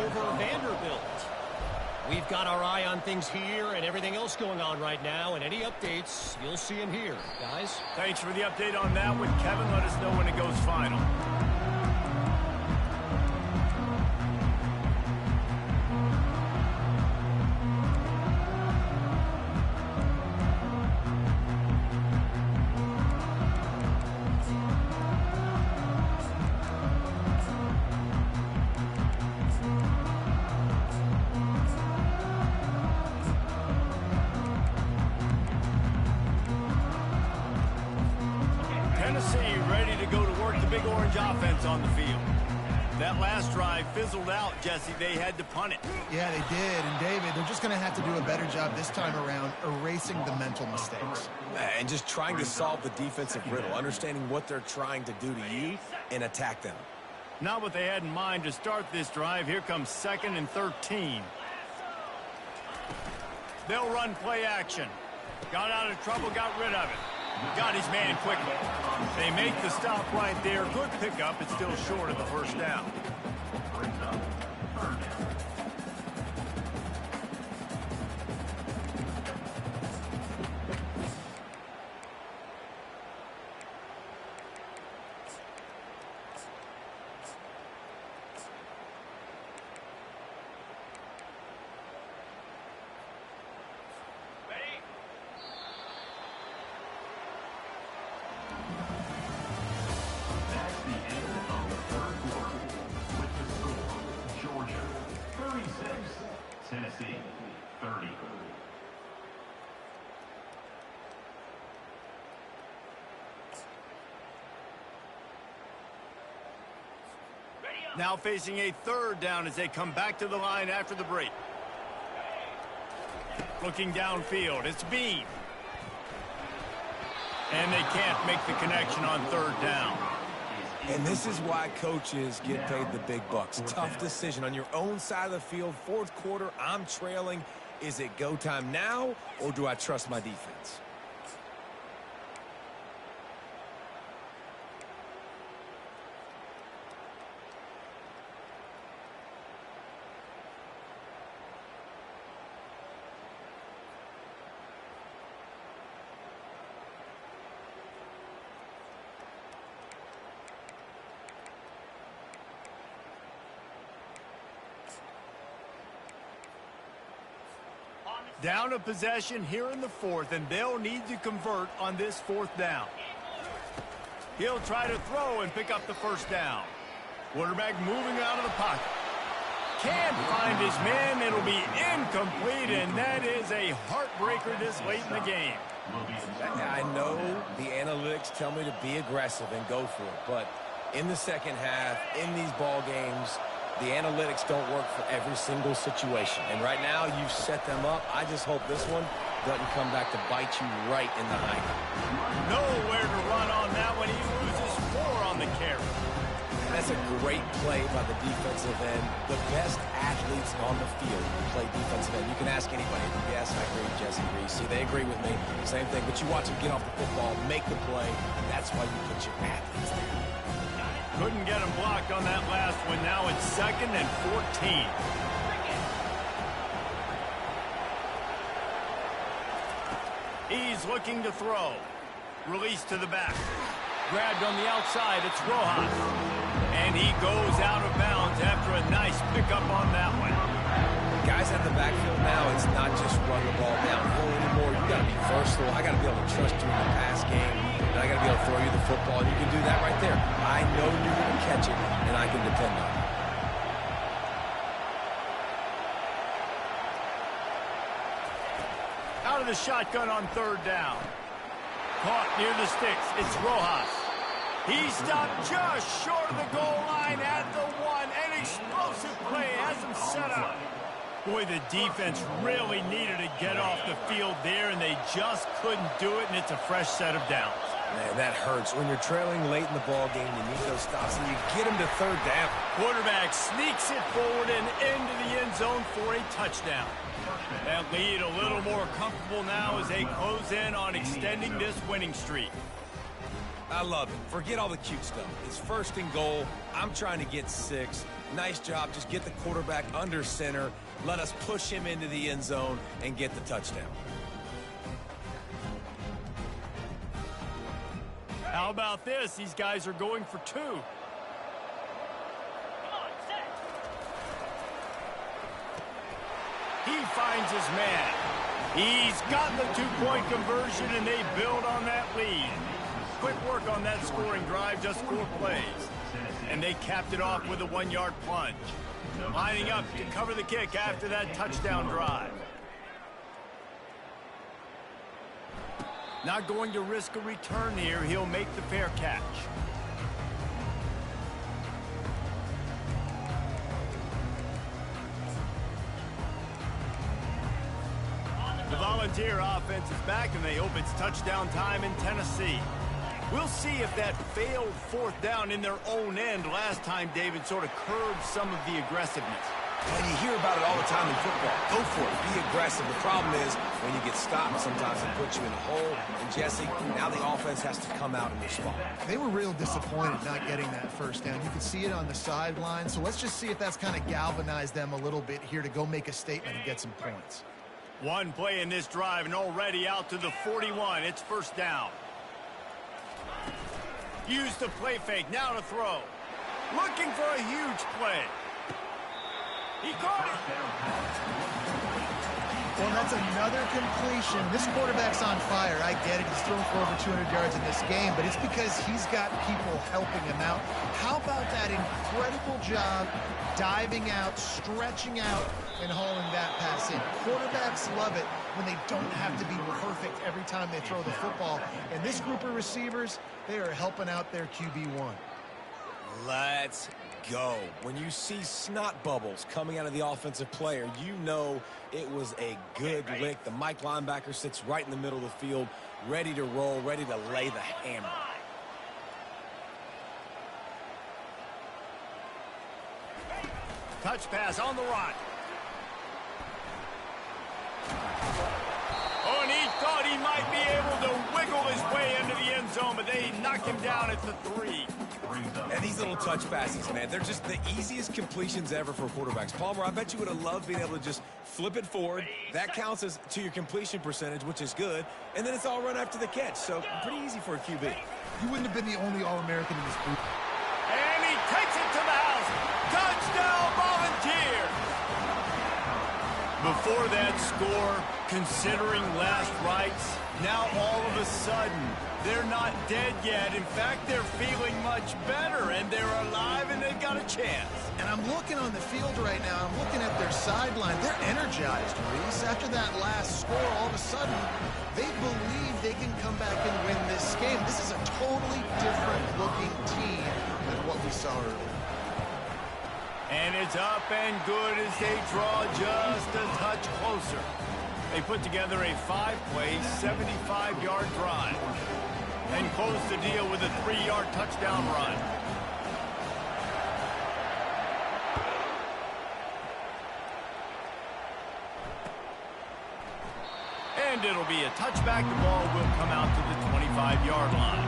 E: over Vanderbilt. We've got our eye on things here and everything else going on right now, and any updates, you'll see them here, guys.
A: Thanks for the update on that one, Kevin. Let us know when it goes final. Big Orange offense on the field. That last drive fizzled out, Jesse. They had to punt it.
C: Yeah, they did. And, David, they're just going to have to do a better job this time around erasing the mental mistakes.
D: And just trying to solve the defensive riddle, understanding what they're trying to do to you and attack them.
A: Not what they had in mind to start this drive. Here comes 2nd and 13. They'll run play action. Got out of trouble, got rid of it. Got his man quickly. They make the stop right there. Good pickup. It's still short of the first down.
F: Tennessee, 30.
A: Now facing a 3rd down as they come back to the line after the break. Looking downfield, it's Bean. And they can't make the connection on 3rd down.
D: And this is why coaches get paid the big bucks. Tough decision on your own side of the field. 4th quarter, I'm trailing. Is it go time now, or do I trust my defense?
A: Down a possession here in the 4th, and they'll need to convert on this 4th down. He'll try to throw and pick up the 1st down. Quarterback moving out of the pocket. Can't find his man. It'll be incomplete, and that is a heartbreaker this late in the game.
D: I know the analytics tell me to be aggressive and go for it, but in the second half, in these ball games, the analytics don't work for every single situation. And right now, you've set them up. I just hope this one doesn't come back to bite you right in the eye.
A: Nowhere to run on that one. He loses 4 on the carry.
D: That's a great play by the defensive end. The best athletes on the field play defensive end. You can ask anybody. Yes, I agree. Jesse agrees. See, they agree with me. Same thing. But you watch them get off the football, make the play. That's why you put your athletes there.
A: Couldn't get him blocked on that last one. Now it's 2nd and 14. He's looking to throw. Release to the back. Grabbed on the outside. It's Rojas. And he goes out of bounds after a nice pickup on that one.
D: Guys at the backfield now, it's not just run the ball downhill anymore. You got to be versatile. I got to be able to trust you in the pass game. And I got to be able to throw you the football. And you can do that right there. I know you're going to catch it, and I can depend on it.
A: Out of the shotgun on 3rd down. Caught near the sticks. It's Rojas. He stopped just short of the goal line at the 1. An explosive play has him set up. Boy, the defense really needed to get off the field there, and they just couldn't do it, and it's a fresh set of downs.
D: Man, that hurts. When you're trailing late in the ball game, you need those stops, and you get them to 3rd down.
A: Quarterback sneaks it forward and into the end zone for a touchdown. That lead a little more comfortable now as they close in on extending this winning streak.
D: I love it. Forget all the cute stuff. It's 1st and goal. I'm trying to get 6. Nice job. Just get the quarterback under center. Let us push him into the end zone and get the touchdown.
A: How about this? These guys are going for 2. He finds his man. He's got the 2-point conversion, and they build on that lead. Quick work on that scoring drive, just 4 plays. And they capped it off with a 1-yard plunge. Lining up to cover the kick after that touchdown drive. Not going to risk a return here. He'll make the fair catch. Volunteer offense is back, and they hope it's touchdown time in Tennessee. We'll see if that failed fourth down in their own end last time, David, sort of curbed some of the aggressiveness.
D: And you hear about it all the time in football. Go for it. Be aggressive. The problem is when you get stopped, sometimes it puts you in a hole. And, Jesse, now the offense has to come out and respond.
C: They were real disappointed not getting that first down. You could see it on the sideline. So let's just see if that's kind of galvanized them a little bit here to go make a statement and get some points.
A: One play in this drive and already out to the 41. It's first down. Use the play fake. Now to throw. Looking for a huge play. He caught it.
C: Well, that's another completion. This quarterback's on fire. I get it. He's thrown for over 200 yards in this game, but it's because he's got people helping him out. How about that incredible job diving out, stretching out, and hauling that pass in? Quarterbacks love it when they don't have to be perfect every time they throw the football. And this group of receivers, they are helping out their QB1.
D: Let's go. When you see snot bubbles coming out of the offensive player, you know it was a good lick. The Mike linebacker sits right in the middle of the field, ready to roll, ready to lay the hammer.
A: Touch pass on the run. Oh, and he thought he might be able to wiggle his way into the end zone, but they knocked him down at the 3.
D: And these little touch passes, man, they're just the easiest completions ever for quarterbacks. Palmer, I bet you would have loved being able to just flip it forward. That counts as to your completion percentage, which is good. And then it's all run after the catch, so pretty easy for a QB.
C: You wouldn't have been the only All-American in this group.
A: And he takes it to the house. Touchdown, Volunteer. Before that score, considering last rites, now all of a sudden, they're not dead yet. In fact, they're feeling much better, and they're alive, and they've got a chance.
C: And I'm looking on the field right now. I'm looking at their sideline. They're energized, Reese. After that last score, all of a sudden, they believe they can come back and win this game. This is a totally different-looking team than what we saw earlier.
A: And it's up and good as they draw just a touch closer. They put together a 5-play, 75-yard drive and close the deal with a 3-yard touchdown run. And it'll be a touchback. The ball will come out to the 25-yard line.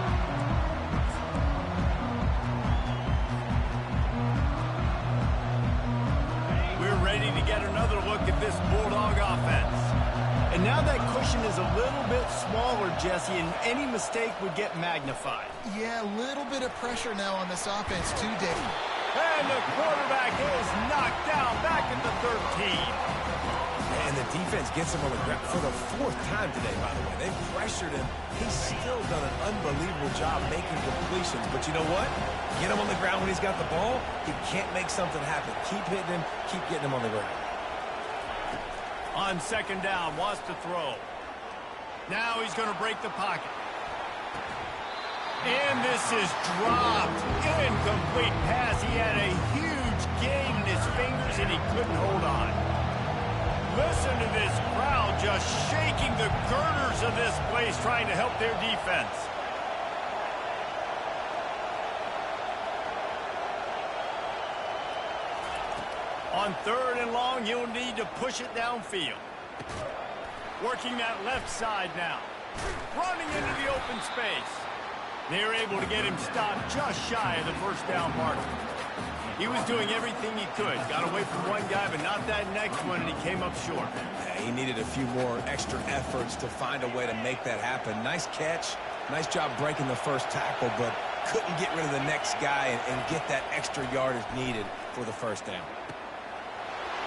A: We're ready to get another look at this Bulldog offense. And now that cushion is a little bit smaller, Jesse, and any mistake would get magnified.
C: Yeah, a little bit of pressure now on this offense too, Dave.
A: And the quarterback is knocked down back at the 13.
D: And the defense gets him on the ground for the 4th time today, by the way. They pressured him. He's still done an unbelievable job making completions. But you know what? Get him on the ground when he's got the ball. He can't make something happen. Keep hitting him. Keep getting him on the ground.
A: On second down, wants to throw. Now he's going to break the pocket. And this is dropped. Incomplete pass. He had a huge gain in his fingers, and he couldn't hold on. Listen to this crowd just shaking the girders of this place, trying to help their defense. On third and long, you'll need to push it downfield. Working that left side now. Running into the open space. They're able to get him stopped just shy of the first down marker. He was doing everything he could. Got away from one guy, but not that next one, and he came up short.
D: Yeah, he needed a few more extra efforts to find a way to make that happen. Nice catch. Nice job breaking the first tackle, but couldn't get rid of the next guy and get that extra yardage needed for the first down.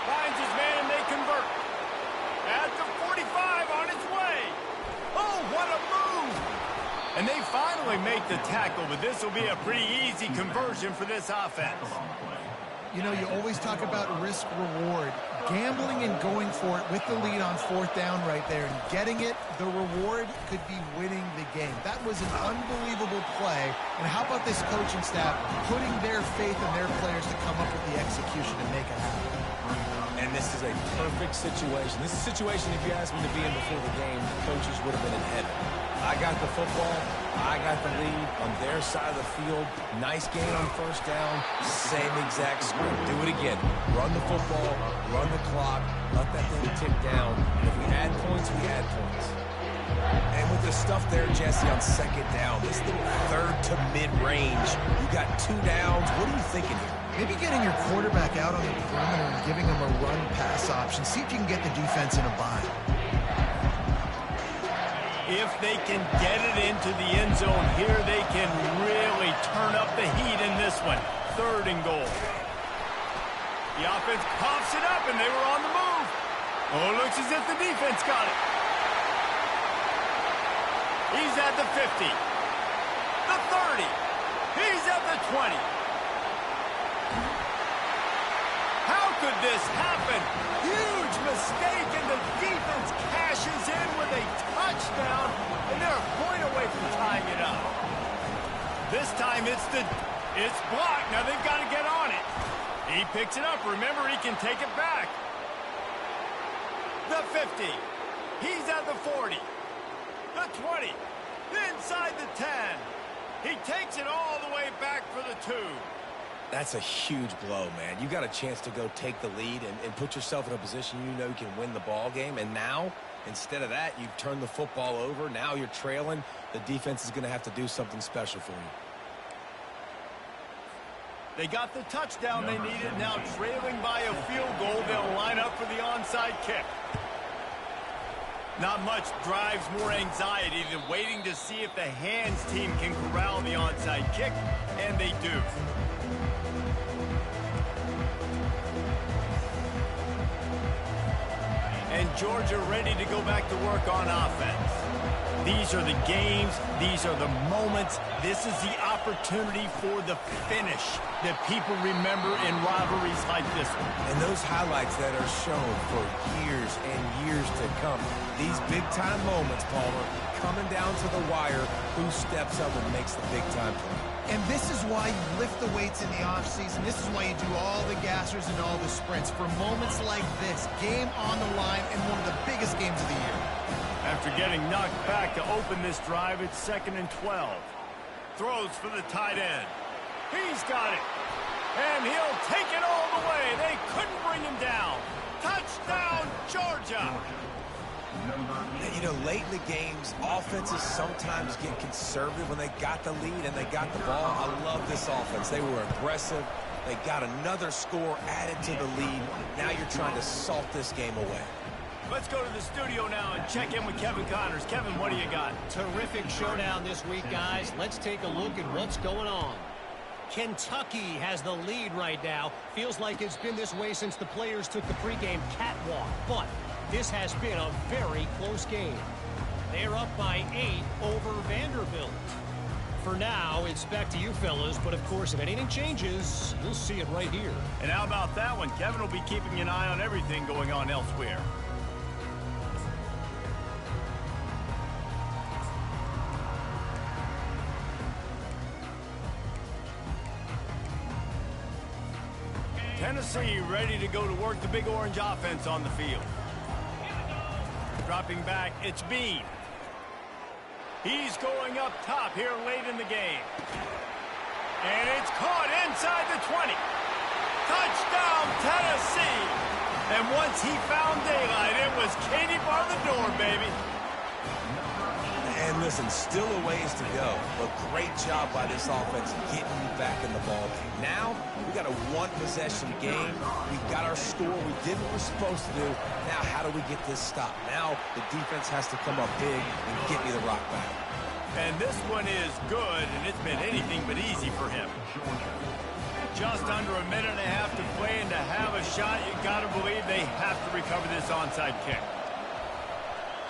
A: Finds his man, and they convert. At the 45, on its way. Oh, what a move! And they finally make the tackle, but this will be a pretty easy conversion for this offense.
C: You know, you always talk about risk-reward. Gambling and going for it with the lead on fourth down right there and getting it, the reward could be winning the game. That was an unbelievable play. And how about this coaching staff putting their faith in their players to come up with the execution and make it happen?
D: And this is a perfect situation. This is a situation, if you asked me to be in before the game, the coaches would have been in heaven. I got the football. I got the lead on their side of the field. Nice game on first down. Same exact script. Do it again. Run the football. Run the clock. Let that thing tick down. And if we add points, we add points. And with the stuff there, Jesse, on second down, this little third to mid-range, you got 2 downs. What are you thinking here?
C: Maybe getting your quarterback out on the perimeter and giving him a run-pass option. See if you can get the defense in a bind.
A: If they can get it into the end zone here, they can really turn up the heat in this one. 3rd and goal. The offense pops it up, and they were on the move. Oh, it looks as if the defense got it. He's at the 50. The 30. He's at the 20. How could this happen? Huge mistake, and the defense cashes in with a touchdown, and they're a point away from tying it up. This time it's blocked. Now they've got to get on it. He picks it up. Remember, he can take it back. The 50. He's at the 40. The 20. Inside the 10. He takes it all the way back for the 2.
D: That's a huge blow, man. You got a chance to go take the lead and put yourself in a position you know you can win the ball game. And now, instead of that, you've turned the football over. Now you're trailing. The defense is going to have to do something special for you.
A: They got the touchdown they needed. Now trailing by a field goal, they'll line up for the onside kick. Not much drives more anxiety than waiting to see if the hands team can corral the onside kick, and they do. And Georgia ready to go back to work on offense. These are the games. These are the moments. This is the opportunity for the finish that people remember in rivalries like this one.
D: And those highlights that are shown for years and years to come. These big-time moments, Palmer, coming down to the wire, who steps up and makes the big-time play.
C: And this is why you lift the weights in the offseason. This is why you do all the gassers and all the sprints. For moments like this, game on the line in one of the biggest games of the year.
A: After getting knocked back to open this drive, it's 2nd and 12. Throws for the tight end. He's got it. And he'll take it all the way. They couldn't bring him down. Touchdown, Georgia.
D: You know, late in the games, offenses sometimes get conservative when they got the lead and they got the ball. I love this offense. They were aggressive. They got another score added to the lead. Now you're trying to salt this game away.
A: Let's go to the studio now and check in with Kevin Connors. Kevin, what do you got?
E: Terrific showdown this week, guys. Let's take a look at what's going on. Kentucky has the lead right now. Feels like it's been this way since the players took the pregame catwalk. But this has been a very close game. They're up by 8 over Vanderbilt. For now, it's back to you fellas, but of course, if anything changes, you'll see it right here.
A: And how about that one? Kevin will be keeping an eye on everything going on elsewhere. Tennessee ready to go to work the Big Orange offense on the field. Dropping back, it's Bean. He's going up top here late in the game. And it's caught inside the 20. Touchdown, Tennessee. And once he found daylight, it was Katie bar the door, baby.
D: And listen, still a ways to go, but great job by this offense getting you back in the ball game. Now, we got a one-possession game. We got our score. We did what we're supposed to do. Now, how do we get this stopped? Now, the defense has to come up big and get me the rock back.
A: And this one is good, and it's been anything but easy for him. Just under a minute and a half to play, and to have a shot, you got to believe they have to recover this onside kick.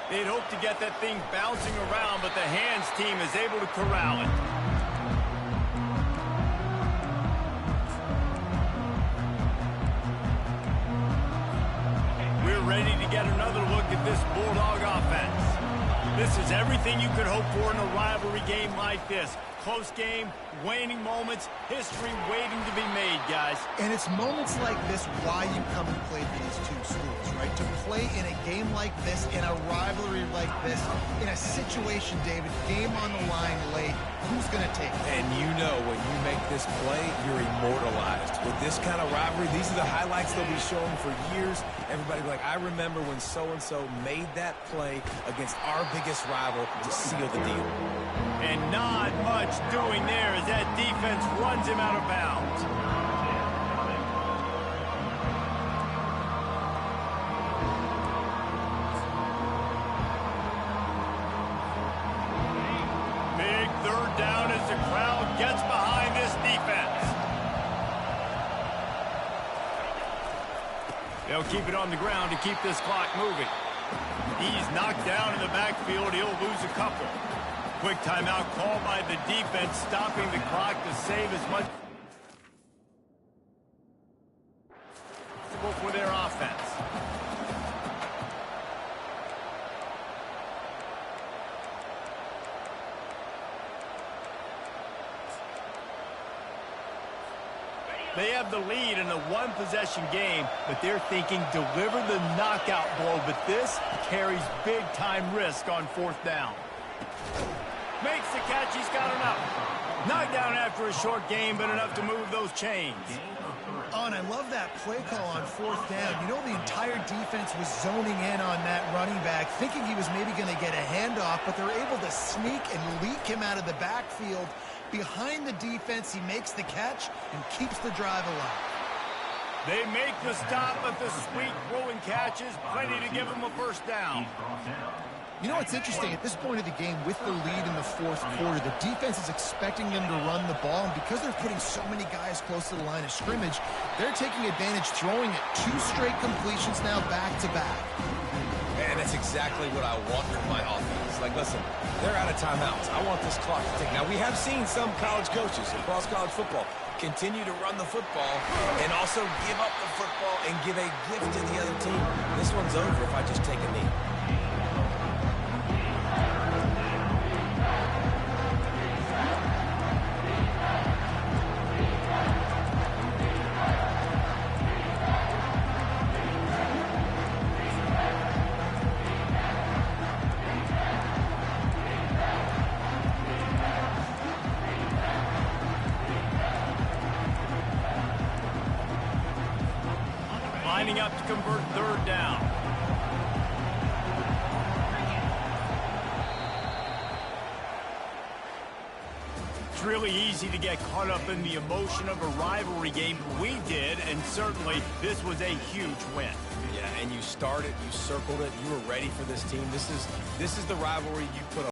A: They'd hope to get that thing bouncing around, but the hands team is able to corral it. ready to get another look at this Bulldog offense. This is everything you could hope for in a rivalry game like this. Close game, waning moments, history waiting to be made, guys.
C: And it's moments like this why you come and play for these two schools, right? To play in a game like this, in a rivalry like this, in a situation, David, game on the line late, who's going to take it?
D: And you know when you make this play, you're immortalized. With this kind of rivalry, these are the highlights they'll be showing for years. Everybody will be like, I remember when so-and-so made that play against our biggest rival to seal the deal.
A: And not much doing there as that defense runs him out of bounds. Big third down as the crowd gets behind this defense. They'll keep it on the ground to keep this clock moving. He's knocked down in the backfield. He'll lose a couple. Quick timeout called by the defense, stopping the clock to save as much for their offense. They have the lead in a one-possession game, but they're thinking deliver the knockout blow, but this carries big-time risk on fourth down. Makes the catch, he's got enough. Knocked down after a short game, but enough to move those chains.
C: Oh, and I love that play call on fourth down. You know, the entire defense was zoning in on that running back, thinking he was maybe going to get a handoff, but they're able to sneak and leak him out of the backfield. Behind the defense, he makes the catch and keeps the drive alive.
A: They make the stop, but the sweet rolling catch is plenty to give them a first down.
C: You know what's interesting? At this point of the game, with the lead in the fourth quarter, the defense is expecting them to run the ball, and because they're putting so many guys close to the line of scrimmage, they're taking advantage, throwing it 2 straight completions now back-to-back.
D: And that's exactly what I want with my offense. Like, listen, they're out of timeouts. I want this clock to tick. Now, we have seen some college coaches across college football continue to run the football and also give up the football and give a gift to the other team. This one's over if I just take a knee.
A: Lining up to convert third down. It's really easy to get caught up in the emotion of a rivalry game. We did, and certainly this was a huge win.
D: Yeah, and you started, you circled it, you were ready for this team. This is the rivalry you put